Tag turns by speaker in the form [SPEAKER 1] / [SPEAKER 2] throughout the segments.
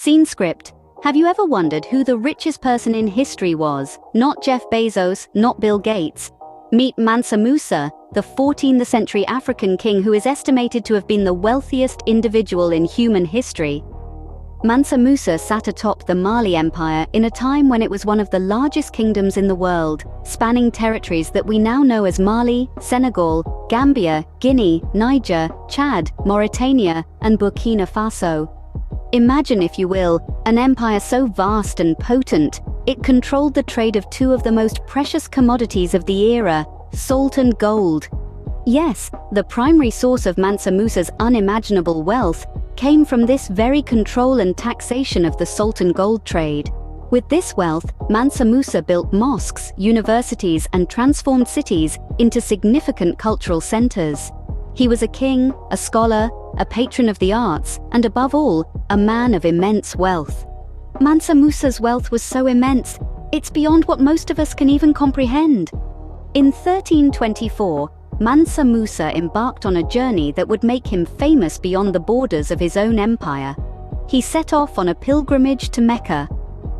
[SPEAKER 1] Scene script. Have you ever wondered who the richest person in history was? Not Jeff Bezos, not Bill Gates. Meet Mansa Musa, the 14th century African king who is estimated to have been the wealthiest individual in human history. Mansa Musa sat atop the Mali Empire in a time when it was one of the largest kingdoms in the world, spanning territories that we now know as Mali, Senegal, Gambia, Guinea, Niger, Chad, Mauritania, and Burkina Faso. Imagine, if you will, an empire so vast and potent, it controlled the trade of two of the most precious commodities of the era, salt and gold. Yes, the primary source of Mansa Musa's unimaginable wealth came from this very control and taxation of the salt and gold trade. With this wealth, Mansa Musa built mosques, universities, and transformed cities into significant cultural centers. He was a king, a scholar, a patron of the arts, and above all, a man of immense wealth. Mansa Musa's wealth was so immense, it's beyond what most of us can even comprehend. In 1324, Mansa Musa embarked on a journey that would make him famous beyond the borders of his own empire. He set off on a pilgrimage to Mecca.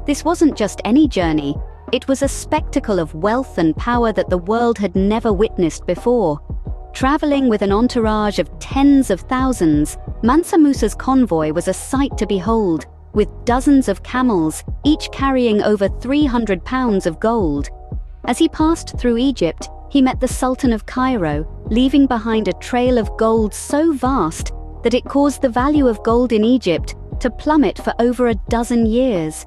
[SPEAKER 1] This wasn't just any journey, it was a spectacle of wealth and power that the world had never witnessed before. Traveling with an entourage of tens of thousands, Mansa Musa's convoy was a sight to behold, with dozens of camels, each carrying over 300 pounds of gold. As he passed through Egypt, he met the Sultan of Cairo, leaving behind a trail of gold so vast that it caused the value of gold in Egypt to plummet for over a dozen years.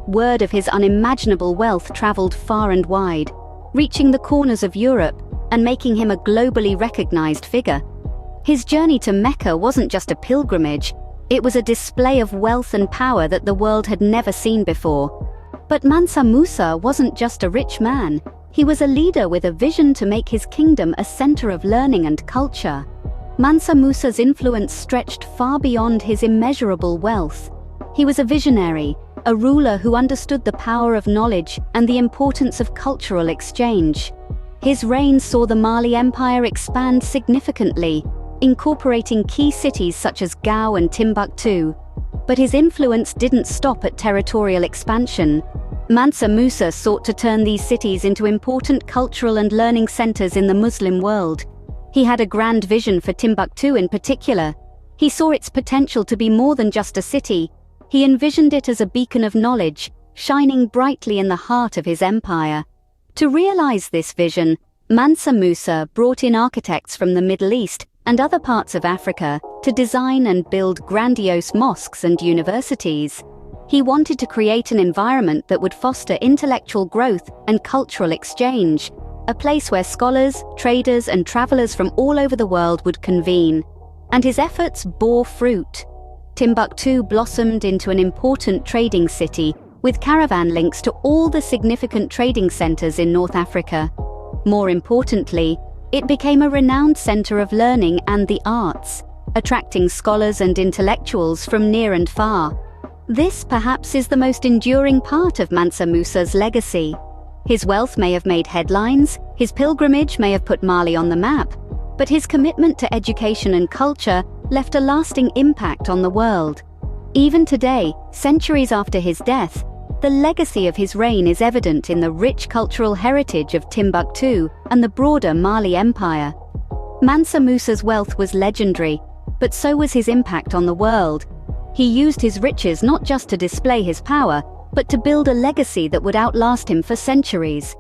[SPEAKER 1] Word of his unimaginable wealth traveled far and wide, reaching the corners of Europe and making him a globally recognized figure. His journey to Mecca wasn't just a pilgrimage, it was a display of wealth and power that the world had never seen before. But Mansa Musa wasn't just a rich man. He was a leader with a vision to make his kingdom a center of learning and culture. Mansa Musa's influence stretched far beyond his immeasurable wealth. He was a visionary, a ruler who understood the power of knowledge and the importance of cultural exchange. His reign saw the Mali Empire expand significantly, incorporating key cities such as Gao and Timbuktu. But his influence didn't stop at territorial expansion. Mansa Musa sought to turn these cities into important cultural and learning centers in the Muslim world. He had a grand vision for Timbuktu in particular. He saw its potential to be more than just a city. He envisioned it as a beacon of knowledge, shining brightly in the heart of his empire. To realize this vision, Mansa Musa brought in architects from the Middle East and other parts of Africa to design and build grandiose mosques and universities. He wanted to create an environment that would foster intellectual growth and cultural exchange, a place where scholars, traders, and travelers from all over the world would convene. And his efforts bore fruit. Timbuktu blossomed into an important trading city, with caravan links to all the significant trading centers in North Africa. More importantly, it became a renowned center of learning and the arts, attracting scholars and intellectuals from near and far. This perhaps is the most enduring part of Mansa Musa's legacy. His wealth may have made headlines, his pilgrimage may have put Mali on the map, but his commitment to education and culture left a lasting impact on the world. Even today, centuries after his death, the legacy of his reign is evident in the rich cultural heritage of Timbuktu and the broader Mali Empire. Mansa Musa's wealth was legendary, but so was his impact on the world. He used his riches not just to display his power, but to build a legacy that would outlast him for centuries.